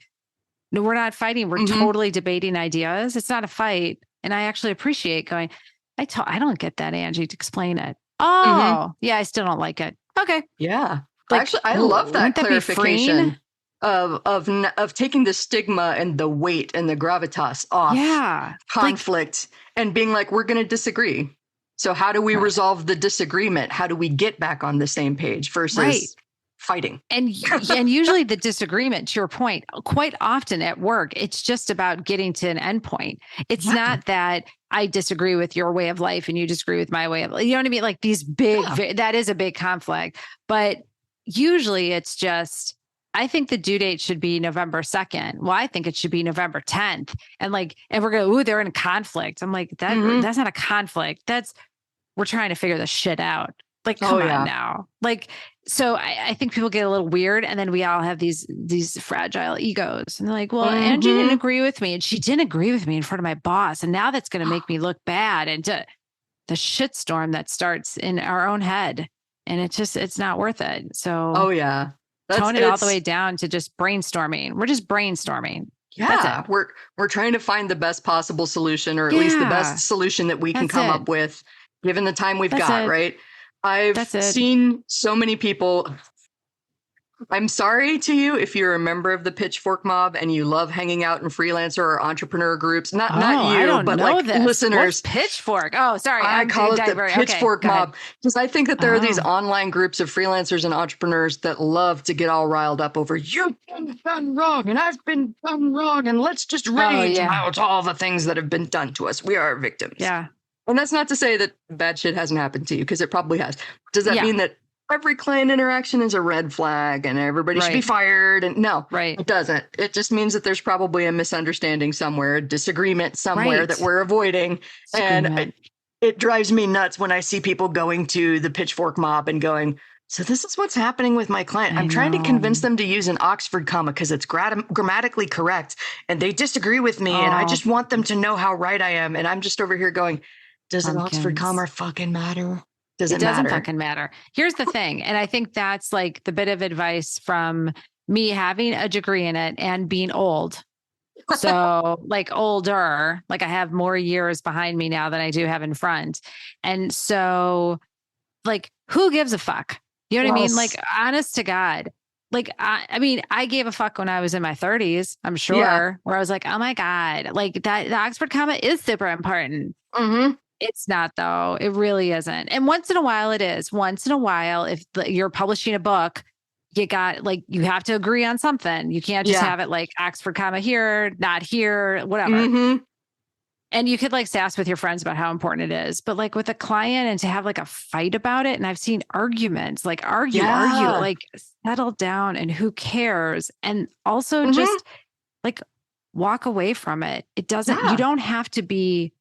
S2: no, we're not fighting. We're totally debating ideas. It's not a fight. And I actually appreciate going, I don't get that, Angie, to explain it.
S1: Mhm.
S2: Oh, yeah, I still don't like it. Okay.
S1: Yeah.
S2: Like,
S1: Actually, I love that
S2: wouldn't that be freeing?
S1: clarification of taking the stigma and the weight and the gravitas off
S2: Yeah.
S1: conflict and being like, we're going to disagree. So how do we
S2: Right.
S1: resolve the disagreement? How do we get back on the same page versus fighting?
S2: And usually the disagreement, to your point, quite often at work, it's just about getting to an endpoint. It's not that I disagree with your way of life and you disagree with my way of life. You know what I mean? Like these big, that is a big conflict. But usually it's just, I think the due date should be November 2nd. Well, I think it should be November 10th. And we're going, ooh, they're in conflict. I'm like, that's not a conflict. We're trying to figure this shit out. Like, come on now. Like, so I think people get a little weird, and then we all have these fragile egos. And they're like, well, Angie didn't agree with me, and she didn't agree with me in front of my boss. And now that's going to make me look bad. And the shitstorm that starts in our own head. And it's not worth it. So tone it all the way down to just brainstorming. We're just brainstorming.
S1: Yeah. We're trying to find the best possible solution, or at least the best solution that we can come up with given the time we've got, right? I've seen so many people. I'm sorry to you if you're a member of the pitchfork mob and you love hanging out in freelancer or entrepreneur groups. Not you, but like listeners.
S2: What's pitchfork? Oh, sorry.
S1: I call it the pitchfork mob because I think that there are these online groups of freelancers and entrepreneurs that love to get all riled up over you've been done wrong and I've been done wrong and let's just rage about all the things that have been done to us. We are victims.
S2: Yeah.
S1: And that's not to say that bad shit hasn't happened to you, because it probably has. Does that mean that every client interaction is a red flag and everybody should be fired? And no, it doesn't. It just means that there's probably a misunderstanding somewhere, a disagreement somewhere that we're avoiding. And it drives me nuts when I see people going to the pitchfork mob and going, so this is what's happening with my client. I'm trying to convince them to use an Oxford comma because it's grammatically correct. And they disagree with me. And I just want them to know how right I am. And I'm just over here going, does an Oxford comma fucking matter? It doesn't
S2: fucking matter. Here's the thing. And I think that's like the bit of advice from me having a degree in it and being old. So like older, like I have more years behind me now than I do have in front. And so like, who gives a fuck? You know what I mean? Like, honest to God. Like, I mean, I gave a fuck when I was in my 30s, I'm sure, where I was like, oh my God, like that the Oxford comma is super important. It's not, though. It really isn't. And once in a while it is. Once in a while, if you're publishing a book, you have to agree on something. You can't just have it like Oxford comma here, not here, whatever. And you could like sass with your friends about how important it is. But like with a client and to have like a fight about it. And I've seen arguments, like argue, like settle down and who cares? And also just like walk away from it. It doesn't, you don't have to be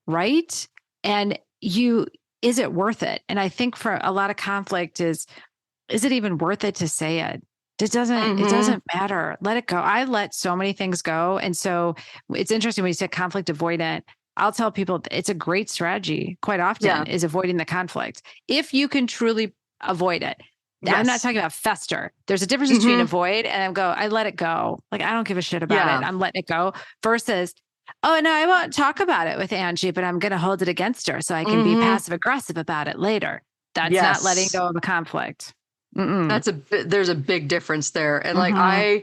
S2: right. And is it worth it? And I think for a lot of conflict is it even worth it to say it? It doesn't matter. Let it go. I let so many things go. And so it's interesting when you say conflict avoidant, I'll tell people it's a great strategy quite often is avoiding the conflict. If you can truly avoid it. I'm not talking about fester. There's a difference between avoid and I let it go. Like, I don't give a shit about it. I'm letting it go versus, oh, no, I won't talk about it with Angie, but I'm going to hold it against her so I can be passive aggressive about it later. That's not letting go of a conflict.
S1: There's a big difference there. And like, I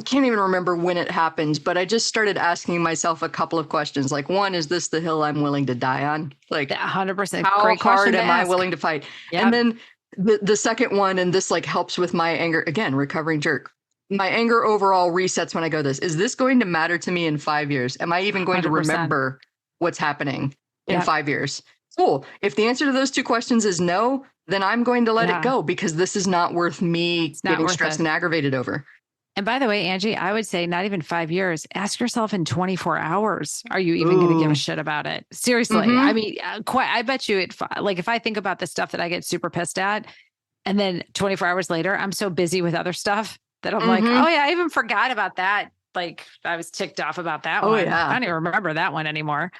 S1: can't even remember when it happened, but I just started asking myself a couple of questions. Like, one, is this the hill I'm willing to die on? Like
S2: 100%.
S1: How
S2: Great
S1: hard am I
S2: ask.
S1: willing to fight? And then the second one, and this like helps with my anger, again, recovering jerk. My anger overall resets when I go is this going to matter to me in 5 years? Am I even going 100%. To remember what's happening in 5 years? Cool. If the answer to those two questions is no, then I'm going to let it go because this is not worth me getting stressed and aggravated over.
S2: And by the way, Angie, I would say not even 5 years. Ask yourself in 24 hours, are you even going to give a shit about it? Seriously. I mean, I bet you like if I think about the stuff that I get super pissed at and then 24 hours later, I'm so busy with other stuff that I'm like, oh yeah, I even forgot about that. Like I was ticked off about that one. Yeah. I don't even remember that one anymore.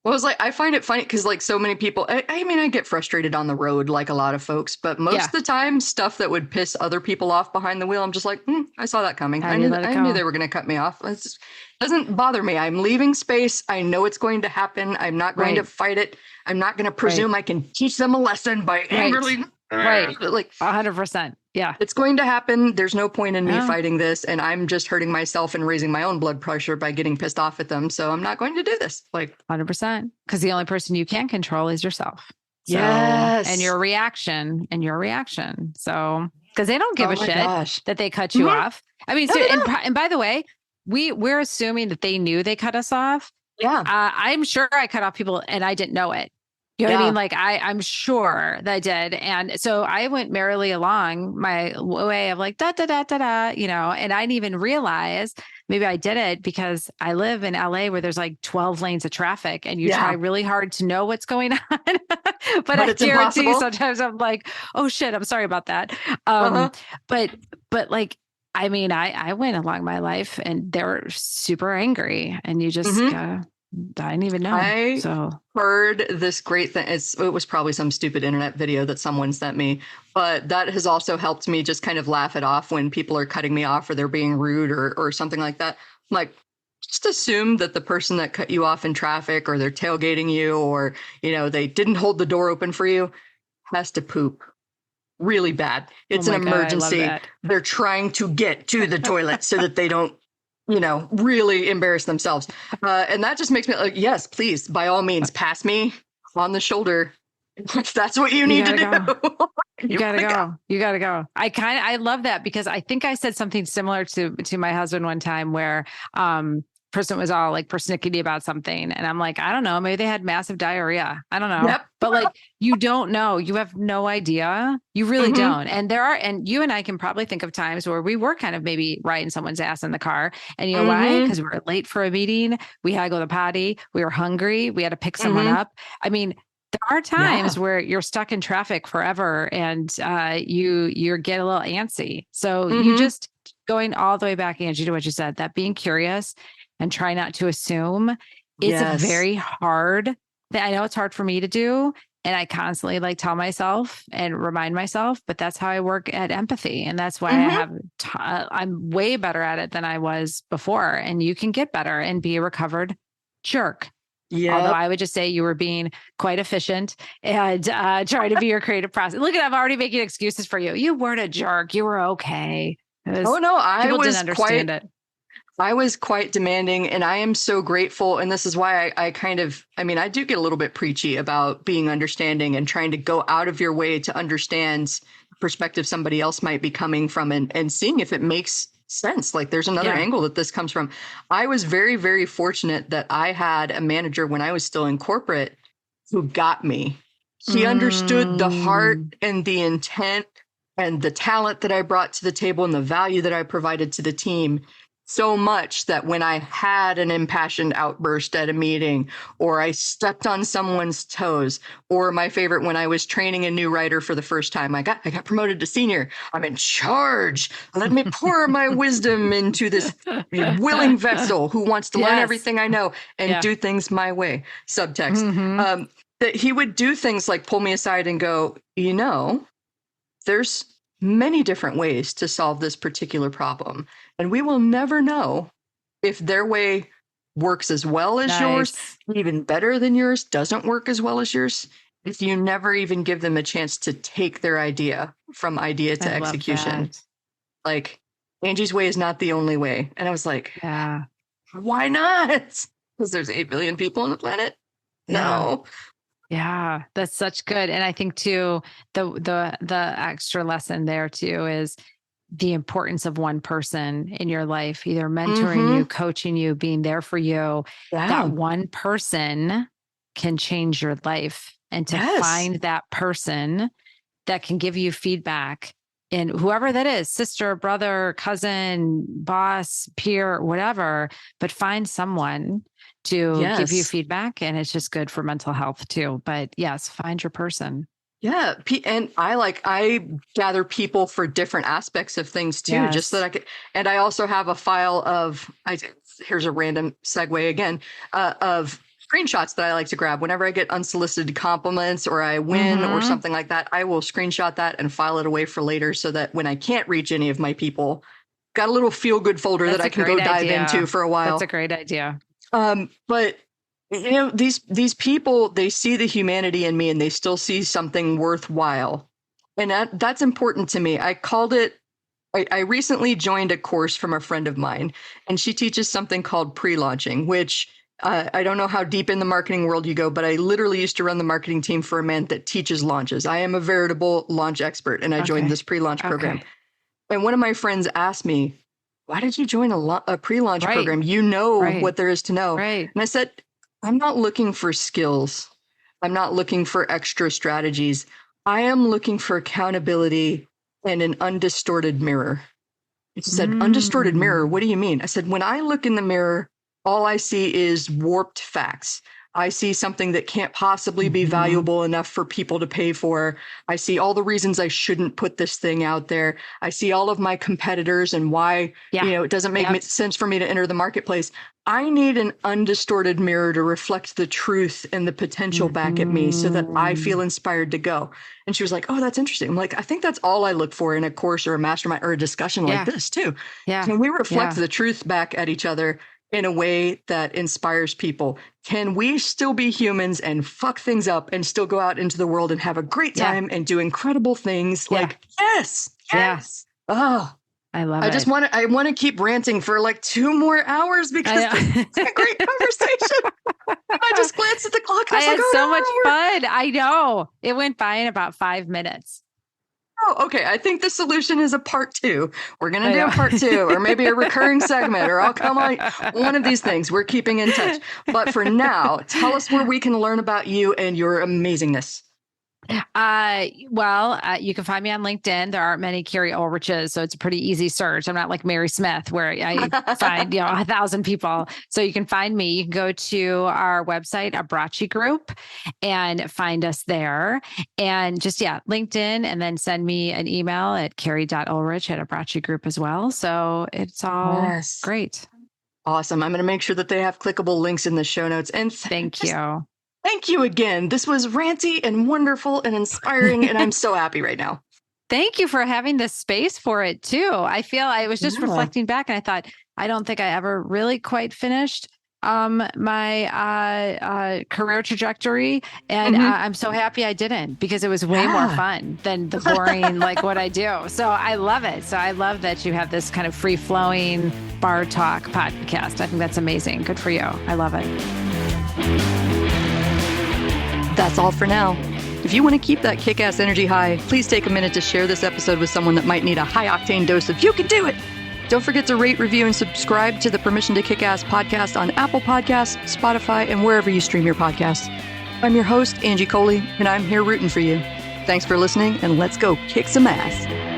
S1: Well, it's like, I find it funny because like so many people, I mean, I get frustrated on the road like a lot of folks, but most
S2: Yeah.
S1: of the time stuff that would piss other people off behind the wheel, I'm just like, I saw that coming.
S2: How do you let it
S1: I knew
S2: go?
S1: they were going to cut me off. It doesn't bother me. I'm leaving space. I know it's going to happen. I'm not going to
S2: Right.
S1: fight it. I'm not going to
S2: Right.
S1: presume I can teach them a lesson by angrily.
S2: Right.
S1: Like
S2: 100%. Yeah.
S1: it's going to happen. There's no point in me
S2: Yeah.
S1: fighting this. And I'm just hurting myself and raising my own blood pressure by getting pissed off at them. So I'm not going to do this. Like,
S2: 100%. Because the only person you can control is yourself. So,
S1: yes.
S2: and your reaction. So, because they don't give
S1: Oh
S2: a
S1: my
S2: shit
S1: gosh.
S2: that they cut you
S1: Mhm.
S2: off. I mean,
S1: No,
S2: so,
S1: they don't.
S2: and by the way, we're assuming that they knew they cut us off.
S1: Yeah.
S2: I'm sure I cut off people and I didn't know it. You know what I
S1: Yeah.
S2: mean? Like I'm sure that I did. And so I went merrily along my way of like, da, da, da, da, da, you know, and I didn't even realize maybe I did it because I live in LA where there's like 12 lanes of traffic and you try
S1: Yeah.
S2: really hard to know what's going on. But I
S1: it's
S2: guarantee you
S1: impossible.
S2: sometimes I'm like, oh shit, I'm sorry about that.
S1: Uh-huh.
S2: But like, I mean, I went along my life and they were super angry and you just
S1: Mhm.
S2: I didn't even know.
S1: I
S2: So
S1: heard this great thing. It was probably some stupid internet video that someone sent me, but that has also helped me just kind of laugh it off when people are cutting me off or they're being rude or something like that. Like, just assume that the person that cut you off in traffic or they're tailgating you or, they didn't hold the door open for you has to poop really bad. It's
S2: oh
S1: an
S2: my God, I love
S1: emergency.
S2: that.
S1: They're trying to get to the toilet so that they don't really embarrass themselves. And that just makes me like, yes, please, by all means, pass me on the shoulder. If that's what you need to do.
S2: You gotta go. You gotta go. I love that because I think I said something similar to my husband one time where person was all like persnickety about something. And I'm like, I don't know, maybe they had massive diarrhea. I don't know.
S1: Yep.
S2: But like you don't know. You have no idea. You really don't. And you and I can probably think of times where we were kind of maybe riding someone's ass in the car. And you know why? Because we were late for a meeting. We had to go to the potty. We were hungry. We had to pick someone up. I mean, there are times where you're stuck in traffic forever and you get a little antsy. So you just going all the way back, Angie, to what you said, that being curious and try not to assume. It's a very hard thing. I know it's hard for me to do. And I constantly like tell myself and remind myself, but that's how I work at empathy. And that's why I'm way better at it than I was before. And you can get better and be a recovered jerk. Yeah. Although I would just say you were being quite efficient and trying to be your creative process. Look at, I'm already making excuses for you. You weren't a jerk. You were okay.
S1: Oh no,
S2: people didn't understand it.
S1: I was quite demanding and I am so grateful. And this is why I do get a little bit preachy about being understanding and trying to go out of your way to understand the perspective somebody else might be coming from and seeing if it makes sense. Like there's another angle that this comes from. I was very, very fortunate that I had a manager when I was still in corporate who got me. He understood the heart and the intent and the talent that I brought to the table and the value that I provided to the team so much that when I had an impassioned outburst at a meeting or I stepped on someone's toes, or my favorite, when I was training a new writer for the first time, I got promoted to senior. I'm in charge. Let me pour my wisdom into this willing vessel who wants to learn everything I know and do things my way. Subtext. That he would do things like pull me aside and go, there's many different ways to solve this particular problem. And we will never know if their way works as well as yours, even better than yours, doesn't work as well as yours, if you never even give them a chance to take their idea from idea to execution. Like, Angie's way is not the only way. And I was like, why not? Because there's 8 billion people on the planet. No.
S2: Yeah, that's such good. And I think too, the extra lesson there too is the importance of one person in your life, either mentoring you, coaching you, being there for you. That one person can change your life, and to find that person that can give you feedback, and whoever that is, sister, brother, cousin, boss, peer, whatever, but find someone to give you feedback. And it's just good for mental health too. But yes, find your person. Yeah. And I gather people for different aspects of things too, just so that I could, and I also have a file of, here's a random segue again, of
S1: screenshots that I like to grab whenever I get unsolicited compliments or I win or something like that. I will screenshot that and file it away for later so that when I can't reach any of my people, got a little feel good folder that I can go dive into for a while.
S2: That's a great idea.
S1: But you know, these people, they see the humanity in me and they still see something worthwhile. And that's important to me. I called it, I recently joined a course from a friend of mine, and she teaches something called pre-launching, which I don't know how deep in the marketing world you go, but I literally used to run the marketing team for a man that teaches launches. I am a veritable launch expert, and I joined this pre-launch program. And one of my friends asked me, why did you join a pre-launch program? You know what there is to know. And I said, I'm not looking for skills. I'm not looking for extra strategies. I am looking for accountability and an undistorted mirror. She said, undistorted mirror, what do you mean? I said, when I look in the mirror, all I see is warped facts. I see something that can't possibly be valuable enough for people to pay for. I see all the reasons I shouldn't put this thing out there. I see all of my competitors and why, you know, it doesn't make sense for me to enter the marketplace. I need an undistorted mirror to reflect the truth and the potential back at me so that I feel inspired to go. And she was like, oh, that's interesting. I'm like, I think that's all I look for in a course or a mastermind or a discussion like this too. Can we reflect the truth back at each other in a way that inspires people? Can we still be humans and fuck things up and still go out into the world and have a great time and do incredible things? Like, yes. Oh,
S2: I love it.
S1: I want to keep ranting for like 2 more hours because it's a great conversation. I just glanced at the clock. I
S2: had so much fun. I know. It went by in about 5 minutes.
S1: Oh, okay. I think the solution is a part 2. We're going to do a part 2 or maybe a recurring segment, or I'll come on one of these things. We're keeping in touch. But for now, tell us where we can learn about you and your amazingness.
S2: You can find me on LinkedIn. There aren't many Keri Ohlriches, so it's a pretty easy search. I'm not like Mary Smith where I find, 1,000 people. So you can find me. You can go to our website, Abrachi Group, and find us there. And just, LinkedIn, and then send me an email at keri.ohlrich@Abrachi Group as well. So it's all great.
S1: Awesome. I'm going to make sure that they have clickable links in the show notes. And
S2: thank you.
S1: Thank you again. This was ranty and wonderful and inspiring, and I'm so happy right now.
S2: Thank you for having the space for it too. I feel I was just reflecting back and I thought, I don't think I ever really quite finished my career trajectory. And I'm so happy I didn't, because it was way more fun than the boring, like what I do. So I love it. So I love that you have this kind of free flowing bar talk podcast. I think that's amazing. Good for you. I love it.
S1: That's all for now. If you want to keep that kick-ass energy high, please take a minute to share this episode with someone that might need a high-octane dose of "you can do it." Don't forget to rate, review, and subscribe to the Permission to Kick-Ass podcast on Apple Podcasts, Spotify, and wherever you stream your podcasts. I'm your host, Angie Coley, and I'm here rooting for you. Thanks for listening, and let's go kick some ass.